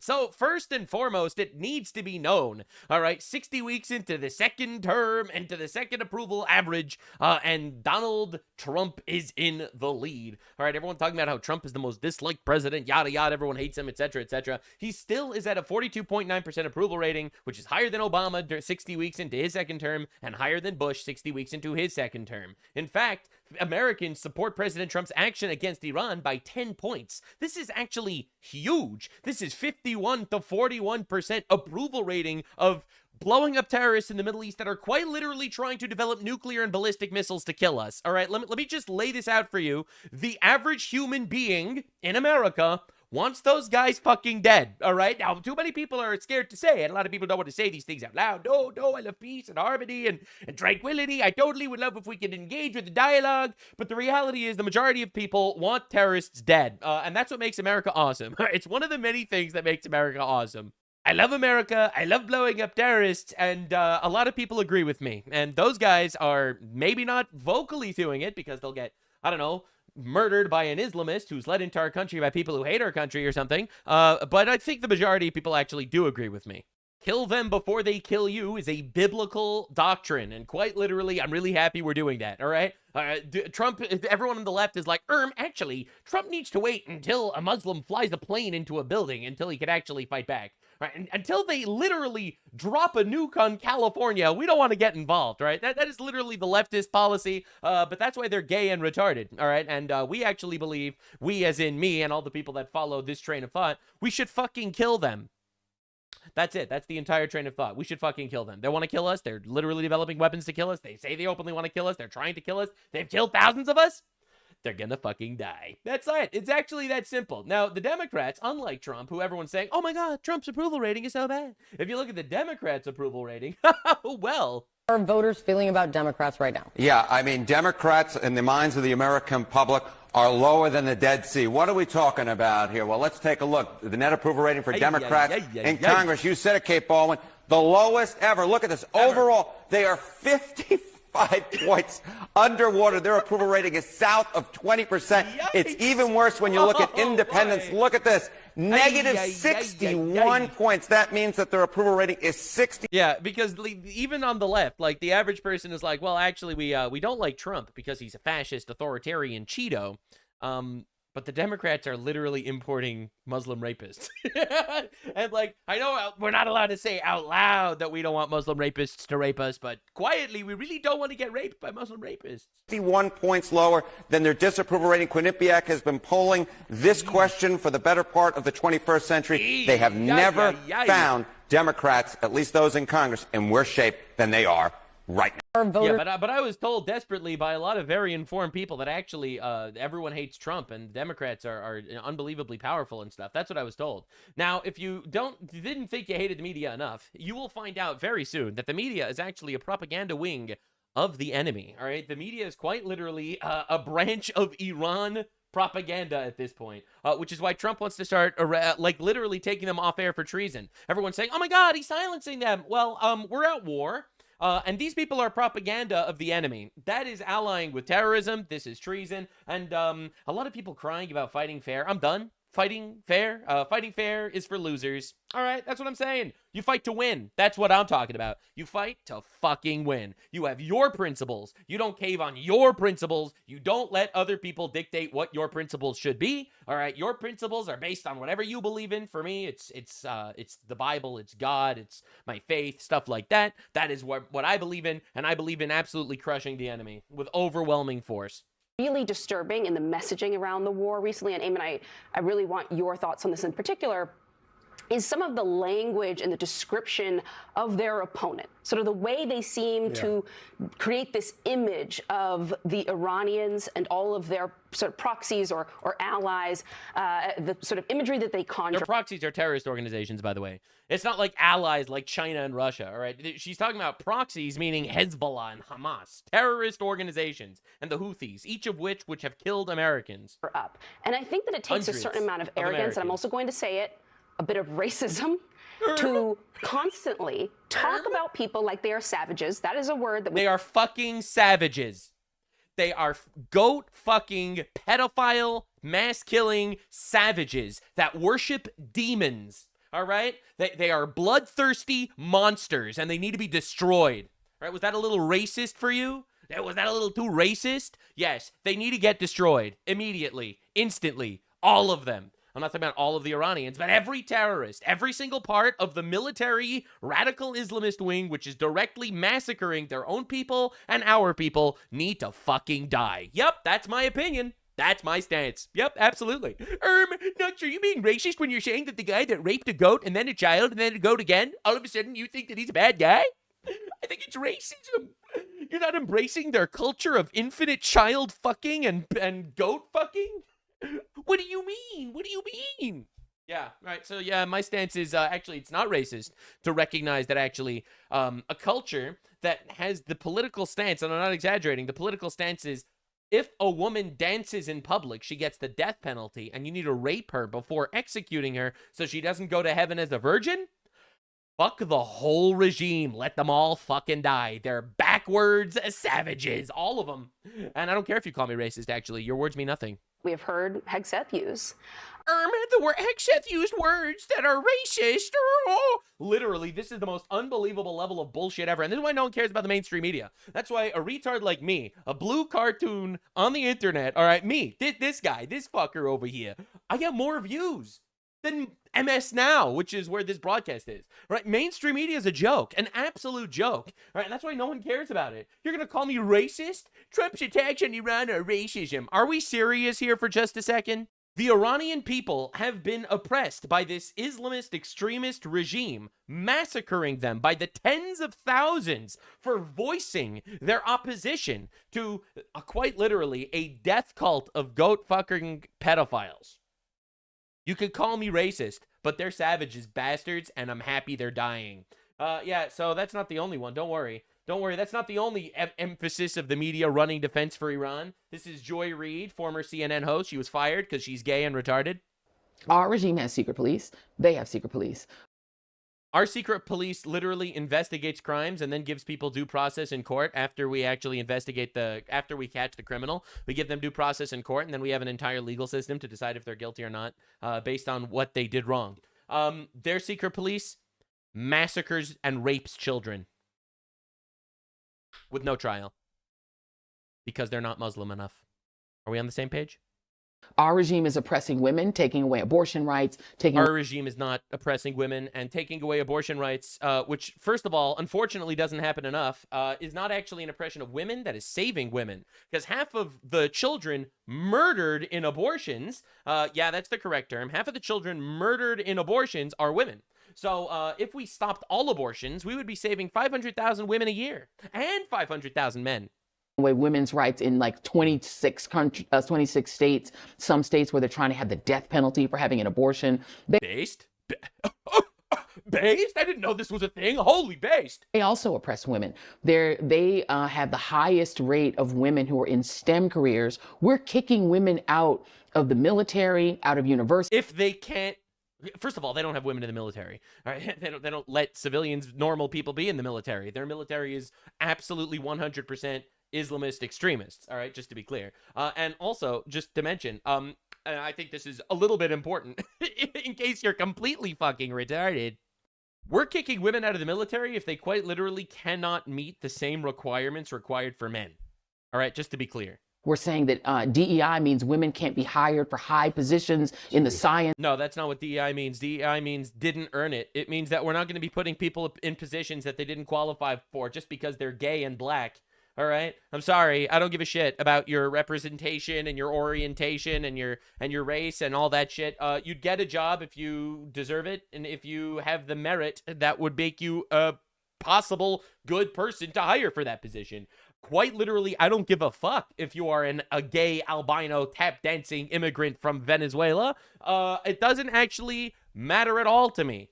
So first and foremost, it needs to be known, all right, 60 weeks into the second term, into the second approval average, and Donald Trump is in the lead. All right, everyone talking about how Trump is the most disliked president, yada, yada, everyone hates him, etc., etc. He still is at a 42.9% approval rating, which is higher than Obama 60 weeks into his second term and higher than Bush 60 weeks into his second term. In fact, Americans support President Trump's action against Iran by 10 points. This is actually huge. This is 51 to 41% approval rating of blowing up terrorists in the Middle East that are quite literally trying to develop nuclear and ballistic missiles to kill us. All right, let me just lay this out for you. The average human being in America wants those guys fucking dead, all right? Now, too many people are scared to say it. A lot of people don't want to say these things out loud. No, I love peace and harmony and tranquility. I totally would love if we could engage with the dialogue. But the reality is the majority of people want terrorists dead. And that's what makes America awesome. It's one of the many things that makes America awesome. I love America. I love blowing up terrorists. And a lot of people agree with me. And those guys are maybe not vocally doing it because they'll get, I don't know, murdered by an Islamist who's led into our country by people who hate our country or something. But I think the majority of people actually do agree with me. Kill them before they kill you is a biblical doctrine. And quite literally, I'm really happy we're doing that, all right? Trump, everyone on the left is like, actually, Trump needs to wait until a Muslim flies a plane into a building until he can actually fight back. Right? And until they literally drop a nuke on California, we don't want to get involved, right? That is literally the leftist policy, but that's why they're gay and retarded, all right? And we actually believe, we as in me and all the people that follow this train of thought, we should fucking kill them. That's it. That's the entire train of thought. We should fucking kill them. They want to kill us. They're literally developing weapons to kill us. They say they openly want to kill us. They're trying to kill us. They've killed thousands of us. They're gonna fucking die. That's it. It's actually that simple. Now, the Democrats, unlike Trump, who everyone's saying, oh my God, Trump's approval rating is so bad. If you look at the Democrats' approval rating, well. How are voters feeling about Democrats right now? Yeah, I mean, Democrats in the minds of the American public are lower than the Dead Sea. What are we talking about here? Well, let's take a look. The net approval rating for Democrats in Congress, you said it, Kate Baldwin, the lowest ever. Look at this. Overall, they are 55 points underwater. Their approval rating is south of 20%. It's even worse when you look at independents. Look at this. Negative 61 points. That means that their approval rating is 60. Yeah, because even on the left, like the average person is like, well, actually, we don't like Trump because he's a fascist, authoritarian Cheeto. But the Democrats are literally importing Muslim rapists. And like, I know we're not allowed to say out loud that we don't want Muslim rapists to rape us, but quietly, we really don't want to get raped by Muslim rapists. 61 points lower than their disapproval rating. Quinnipiac has been polling this question for the better part of the 21st century. They have never found Democrats, at least those in Congress, in worse shape than they are right now. Yeah, but I was told desperately by a lot of very informed people that actually everyone hates Trump and Democrats are unbelievably powerful and stuff. That's what I was told. Now, if you didn't think you hated the media enough, you will find out very soon that the media is actually a propaganda wing of the enemy. All right, the media is quite literally a branch of Iran propaganda at this point, which is why Trump wants to start like literally taking them off air for treason. Everyone's saying, "Oh my God, he's silencing them." Well, we're at war. And these people are propaganda of the enemy. That is allying with terrorism. This is treason. And a lot of people crying about fighting fair. I'm done. Fighting fair. Fighting fair is for losers. All right, that's what I'm saying. You fight to win. That's what I'm talking about. You fight to fucking win. You have your principles. You don't cave on your principles. You don't let other people dictate what your principles should be. All right, your principles are based on whatever you believe in. For me, it's the Bible, it's God, it's my faith, stuff like that. That is what I believe in, and I believe in absolutely crushing the enemy with overwhelming force. Really disturbing in the messaging around the war recently, and Eamon, I really want your thoughts on this in particular, is some of the language and the description of their opponent, sort of the way they seem to create this image of the Iranians and all of their sort of proxies or allies, the sort of imagery that they conjure. Their proxies are terrorist organizations, by the way. It's not like allies like China and Russia, all right? She's talking about proxies, meaning Hezbollah and Hamas, terrorist organizations, and the Houthis, each of which have killed Americans. Up. And I think that it takes a certain amount of arrogance, and I'm also going to say it, a bit of racism, to constantly talk about people like they are savages. That is a word that they are fucking savages. They are goat fucking pedophile, mass killing savages that worship demons. All right? They are bloodthirsty monsters, and they need to be destroyed. All right? Was that a little racist for you? Was that a little too racist? Yes, they need to get destroyed immediately, instantly, all of them. I'm not talking about all of the Iranians, but every terrorist, every single part of the military radical Islamist wing, which is directly massacring their own people and our people, need to fucking die. Yep, that's my opinion. That's my stance. Yep, absolutely. Not sure you being racist when you're saying that the guy that raped a goat and then a child and then a goat again, all of a sudden you think that he's a bad guy? I think it's racism. You're not embracing their culture of infinite child fucking and goat fucking? What do you mean? What do you mean? Yeah, right. So yeah, my stance is actually it's not racist to recognize that actually a culture that has the political stance, and I'm not exaggerating, the political stance is if a woman dances in public, she gets the death penalty, and you need to rape her before executing her so she doesn't go to heaven as a virgin. Fuck the whole regime. Let them all fucking die. They're backwards savages, all of them. And I don't care if you call me racist, actually. Your words mean nothing. We have heard Hegseth use. The word Hegseth used words that are racist. Oh. Literally, this is the most unbelievable level of bullshit ever. And this is why no one cares about the mainstream media. That's why a retard like me, a blue cartoon on the internet, all right, me, this guy, this fucker over here, I get more views than MS Now, which is where this broadcast is, right? Mainstream media is a joke, an absolute joke, right? And that's why no one cares about it. You're going to call me racist? Trump's attacks on Iran are racism. Are we serious here for just a second? The Iranian people have been oppressed by this Islamist extremist regime, massacring them by the tens of thousands for voicing their opposition to, quite literally, a death cult of goat-fucking pedophiles. You could call me racist, but they're savages, bastards, and I'm happy they're dying. Yeah, so that's not the only one. Don't worry. Don't worry, that's not the only emphasis of the media running defense for Iran. This is Joy Reid, former CNN host. She was fired because she's gay and retarded. Our regime has secret police. They have secret police. Our secret police literally investigates crimes and then gives people due process in court after we actually investigate after we catch the criminal. We give them due process in court, and then we have an entire legal system to decide if they're guilty or not based on what they did wrong. Their secret police massacres and rapes children with no trial because they're not Muslim enough. Are we on the same page? Our regime is oppressing women, taking away abortion rights. Our regime is not oppressing women and taking away abortion rights, which, first of all, unfortunately doesn't happen enough, is not actually an oppression of women. That is saving women. Because half of the children murdered in abortions, yeah, that's the correct term, half of the children murdered in abortions are women. So if we stopped all abortions, we would be saving 500,000 women a year and 500,000 men. Away women's rights in like 26 states, some states where they're trying to have the death penalty for having an abortion. Based? Based? I didn't know this was a thing. Holy based. They also oppress women. They have the highest rate of women who are in STEM careers. We're kicking women out of the military, out of university. If they can't, first of all, they don't have women in the military. All right? They don't let civilians, normal people be in the military. Their military is absolutely 100% Islamist extremists, all right, just to be clear. And also, just to mention, I think this is a little bit important, in case you're completely fucking retarded. We're kicking women out of the military if they quite literally cannot meet the same requirements required for men. All right, just to be clear. We're saying that DEI means women can't be hired for high positions in the science. No, that's not what DEI means. DEI means didn't earn it. It means that we're not going to be putting people in positions that they didn't qualify for just because they're gay and black. All right, I'm sorry. I don't give a shit about your representation and your orientation and your race and all that shit. You'd get a job if you deserve it and if you have the merit that would make you a possible good person to hire for that position. Quite literally, I don't give a fuck if you are a gay albino tap dancing immigrant from Venezuela. It doesn't actually matter at all to me.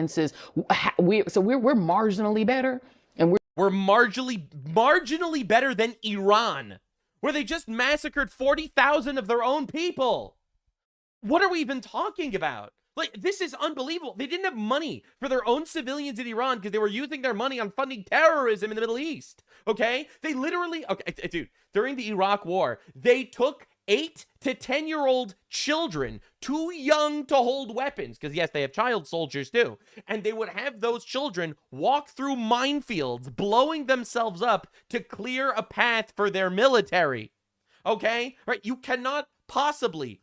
So we're marginally better, and we're marginally better than Iran, where they just massacred 40,000 of their own people. What are we even talking about? Like, this is unbelievable. They didn't have money for their own civilians in Iran because they were using their money on funding terrorism in the Middle East. Okay? They literally, okay, dude, during the Iraq war, they took 8 to 10-year-old children, too young to hold weapons, because yes, they have child soldiers too, and they would have those children walk through minefields, blowing themselves up to clear a path for their military. Okay? Right? You cannot possibly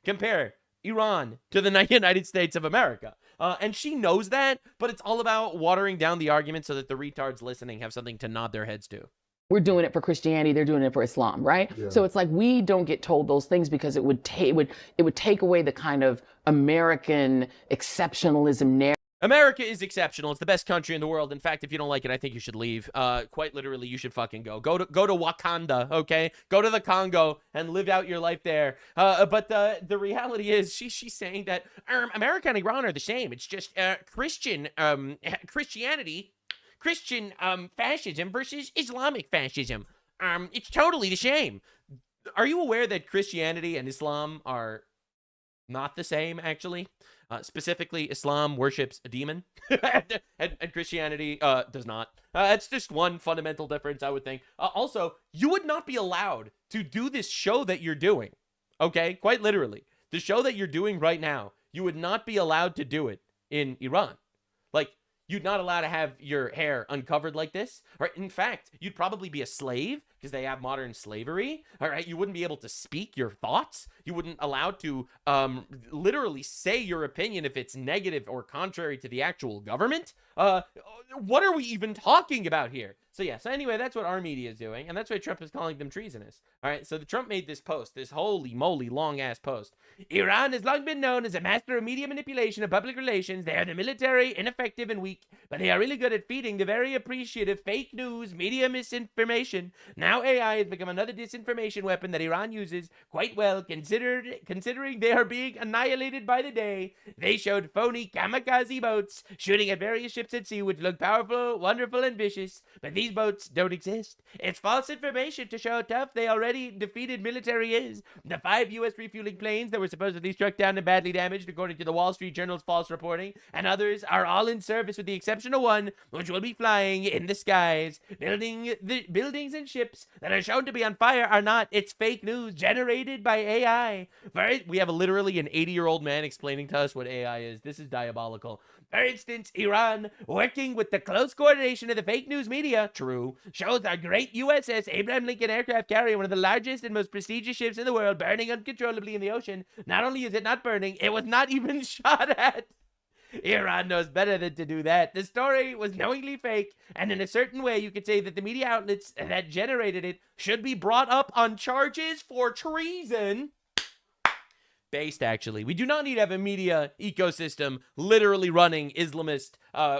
compare Iran to the United States of America. And she knows that, but it's all about watering down the argument so that the retards listening have something to nod their heads to. We're doing it for Christianity, they're doing it for Islam, right? Yeah. So it's like we don't get told those things because it would take away the kind of American exceptionalism narrative. America is exceptional. It's the best country in the world. In fact, if you don't like it, I think you should leave. Quite literally, you should fucking go. Go to Wakanda, okay? Go to the Congo and live out your life there. But the reality is, she's saying that America and Iran are the same. It's just Christianity. Christian fascism versus Islamic fascism. It's totally the same. Are you aware that Christianity and Islam are not the same, actually? Specifically, Islam worships a demon, and Christianity does not. It's just one fundamental difference, I would think. Also, you would not be allowed to do this show that you're doing, okay? Quite literally. The show that you're doing right now, you would not be allowed to do it in Iran. Like, you're not allowed to have your hair uncovered like this. Or in fact, you'd probably be a slave because they have modern slavery. All right, you wouldn't be able to speak your thoughts. You wouldn't allowed to literally say your opinion if it's negative or contrary to the actual government. What are we even talking about here? So yeah, so anyway, that's what our media is doing, and that's why Trump is calling them treasonous. All right, so Trump made this post, this holy moly long-ass post. Iran has long been known as a master of media manipulation and public relations. They are the military, ineffective and weak, but they are really good at feeding the very appreciative fake news, media misinformation. Now AI has become another disinformation weapon that Iran uses quite well, considering they are being annihilated by the day. They showed phony kamikaze boats shooting at various ships at sea, which look powerful, wonderful, and vicious, but these boats don't exist. It's false information to show how tough they already defeated military is. The 5 U.S. refueling planes that were supposedly struck down and badly damaged, according to the Wall Street Journal's false reporting, and others are all in service with the exception of one, which will be flying in the skies. The buildings and ships that are shown to be on fire are not. It's fake news generated by AI. We have literally an 80-year-old man explaining to us what AI is. This is diabolical. For instance, Iran, working with the close coordination of the fake news media, true, shows our great USS Abraham Lincoln aircraft carrier, one of the largest and most prestigious ships in the world, burning uncontrollably in the ocean. Not only is it not burning, it was not even shot at. Iran knows better than to do that. The story was knowingly fake, and in a certain way, you could say that the media outlets that generated it should be brought up on charges for treason. Based, actually. We do not need to have a media ecosystem literally running Islamist,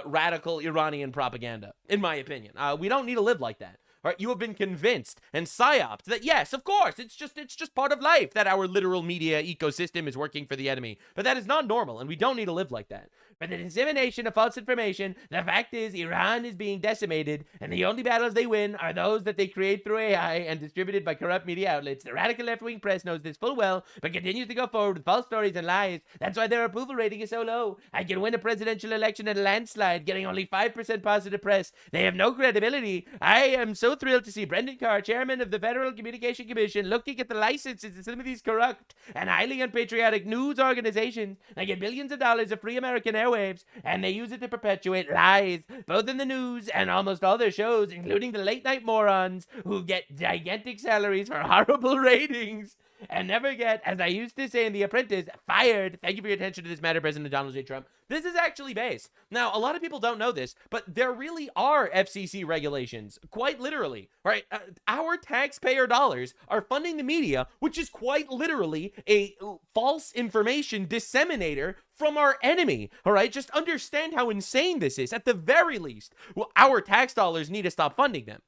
radical Iranian propaganda, in my opinion. We don't need to live like that. All right, you have been convinced and psyoped that yes, of course, it's just part of life that our literal media ecosystem is working for the enemy. But that is not normal, and we don't need to live like that. For the dissemination of false information, the fact is Iran is being decimated, and the only battles they win are those that they create through AI and distributed by corrupt media outlets. The radical left-wing press knows this full well, but continues to go forward with false stories and lies. That's why their approval rating is so low. I can win a presidential election at a landslide, getting only 5% positive press. They have no credibility. I am so thrilled to see Brendan Carr, chairman of the Federal Communication Commission, looking at the licenses to some of these corrupt and highly unpatriotic news organizations that get billions of dollars of free American airwaves, and they use it to perpetuate lies, both in the news and almost all their shows, including the late-night morons who get gigantic salaries for horrible ratings and never get, as I used to say in The Apprentice, fired. Thank you for your attention to this matter, President Donald J. Trump. This is actually based. Now, a lot of people don't know this, but there really are FCC regulations, quite literally, right? Our taxpayer dollars are funding the media, which is quite literally a false information disseminator from our enemy, all right? Just understand how insane this is. At the very least, our tax dollars need to stop funding them.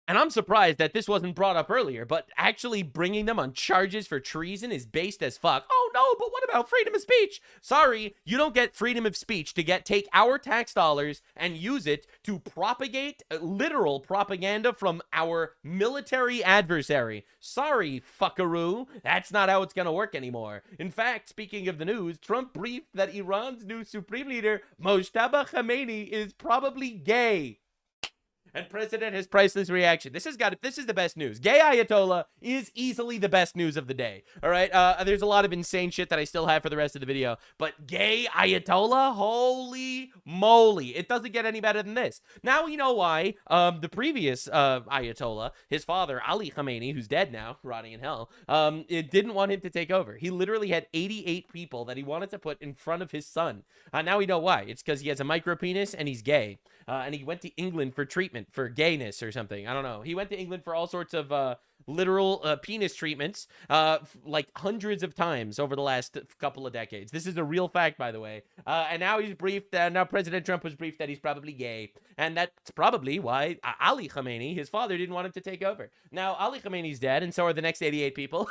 And I'm surprised that this wasn't brought up earlier, but actually bringing them on charges for treason is based as fuck. Oh no, but what about freedom of speech? Sorry, you don't get freedom of speech to take our tax dollars and use it to propagate literal propaganda from our military adversary. Sorry, fuckaroo. That's not how it's gonna work anymore. In fact, speaking of the news, Trump briefed that Iran's new supreme leader, Mojtaba Khamenei, is probably gay. and president has priceless reaction. This is the best news. Gay Ayatollah is easily the best news of the day. All right. There's a lot of insane shit that I still have for the rest of the video, but gay Ayatollah, holy moly, it doesn't get any better than this. Now we know why the previous Ayatollah, his father Ali Khamenei, who's dead now, rotting in hell, it didn't want him to take over. He literally had 88 people that he wanted to put in front of his son. Now we know why. It's because he has a micro penis and he's gay. And he went to England for treatment for gayness or something. I don't know. He went to England for all sorts of literal penis treatments, like hundreds of times over the last couple of decades. This is a real fact, by the way. And now he's briefed. Now President Trump was briefed that he's probably gay, and that's probably why Ali Khamenei, his father, didn't want him to take over. Now Ali Khamenei's dead, and so are the next 88 people.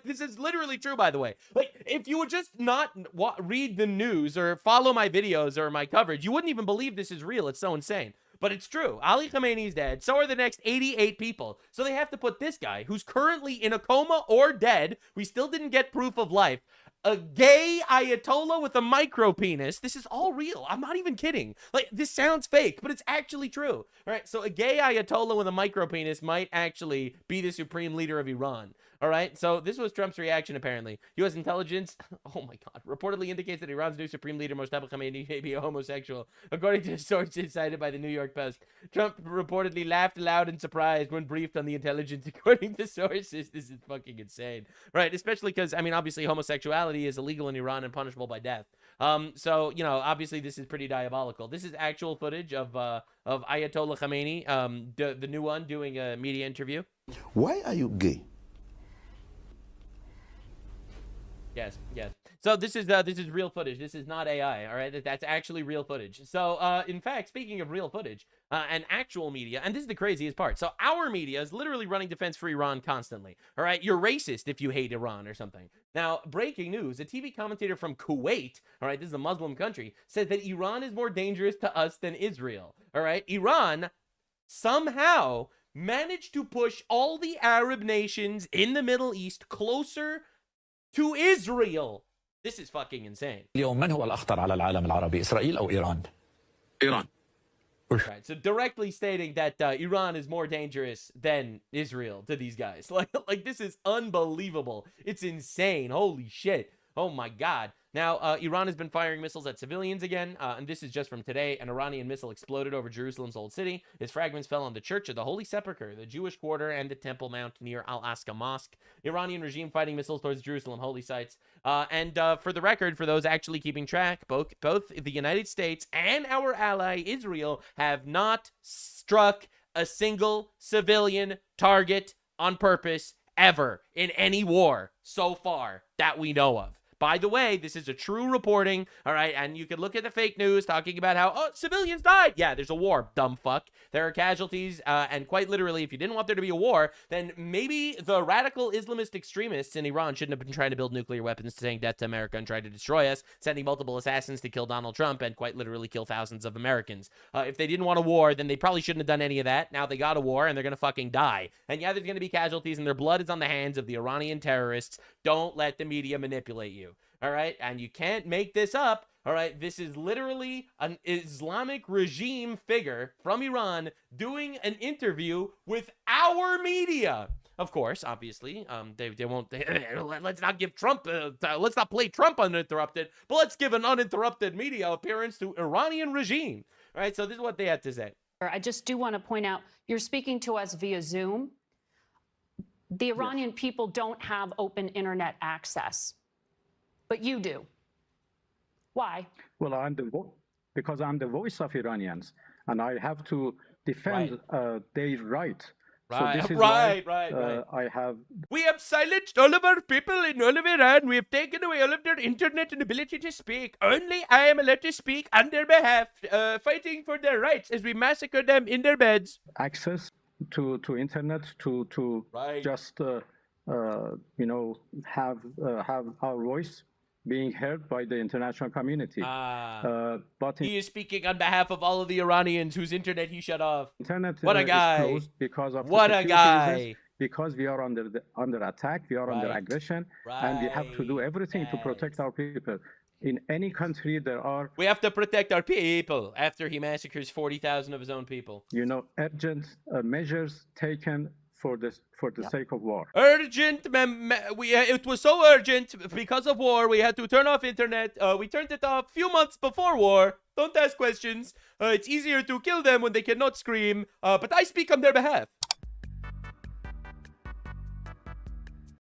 This is literally true, by the way. Like, if you would just not read the news or follow my videos or my coverage, you wouldn't even believe this is real. It's so insane. But it's true. Ali Khamenei's dead. So are the next 88 people. So they have to put this guy, who's currently in a coma or dead, we still didn't get proof of life, a gay Ayatollah with a micro penis. This is all real. I'm not even kidding. Like, this sounds fake, but it's actually true. All right, so a gay Ayatollah with a micro penis might actually be the supreme leader of Iran. All right, so this was Trump's reaction, apparently. U.S. intelligence, oh my God, reportedly indicates that Iran's new supreme leader, Mustafa Khamenei, may be a homosexual. According to sources cited by the New York Post, Trump reportedly laughed aloud in surprise when briefed on the intelligence. According to sources, this is fucking insane. Right, especially because, I mean, obviously homosexuality is illegal in Iran and punishable by death. So, you know, obviously this is pretty diabolical. This is actual footage of Ayatollah Khamenei, the new one, doing a media interview. Why are you gay? Yes, yes. So this is real footage. This is not AI, all right? That's actually real footage. So, in fact, speaking of real footage, and actual media, and this is the craziest part. So our media is literally running defense for Iran constantly, all right? You're racist if you hate Iran or something. Now, breaking news, a TV commentator from Kuwait, all right, this is a Muslim country, says that Iran is more dangerous to us than Israel, all right? Iran somehow managed to push all the Arab nations in the Middle East closer to Israel. This is fucking insane. اليوم من هو الأخطر على العالم العربي إسرائيل أو إيران؟ إيران. Right, so directly stating that Iran is more dangerous than Israel to these guys. Like this is unbelievable. It's insane. Holy shit. Oh my God. Now, Iran has been firing missiles at civilians again, and this is just from today. An Iranian missile exploded over Jerusalem's Old City. Its fragments fell on the Church of the Holy Sepulchre, the Jewish quarter, and the Temple Mount near Al-Aqsa Mosque. Iranian regime fighting missiles towards Jerusalem holy sites. And for the record, for those actually keeping track, both the United States and our ally Israel have not struck a single civilian target on purpose ever in any war so far that we know of. By the way, this is a true reporting, all right? And you can look at the fake news talking about how, oh, civilians died. Yeah, there's a war, dumb fuck. There are casualties, and quite literally, if you didn't want there to be a war, then maybe the radical Islamist extremists in Iran shouldn't have been trying to build nuclear weapons, saying death to America and trying to destroy us, sending multiple assassins to kill Donald Trump and quite literally kill thousands of Americans. If they didn't want a war, then they probably shouldn't have done any of that. Now they got a war, and they're going to fucking die. And yeah, there's going to be casualties, and their blood is on the hands of the Iranian terrorists. Don't let the media manipulate you. All right, and you can't make this up. All right, this is literally an Islamic regime figure from Iran doing an interview with our media. Of course, obviously, they won't. Let's not give Trump. Let's not play Trump uninterrupted, but let's give an uninterrupted media appearance to Iranian regime. All right, so this is what they had to say. I just do want to point out, you're speaking to us via Zoom. The Iranian people don't have open internet access. But you do. Why? Well, because I'm the voice of Iranians, and I have to defend their right. Right, so this is right. We have silenced all of our people in all of Iran. We have taken away all of their internet and ability to speak. Only I am allowed to speak on their behalf, fighting for their rights as we massacre them in their beds. Access to internet to just have our voice being heard by the international community. But he is speaking on behalf of all of the Iranians whose internet he shut off. Internet what a guy! Is closed because of what a guy! Reasons, because we are under attack, we are under aggression, and we have to do everything to protect our people. in any country there are, We have to protect our people after he massacres 40,000 of his own people. urgent measures taken for the sake of war. Urgent, it was so urgent because of war. We had to turn off internet. We turned it off a few months before war. Don't ask questions. It's easier to kill them when they cannot scream. But I speak on their behalf.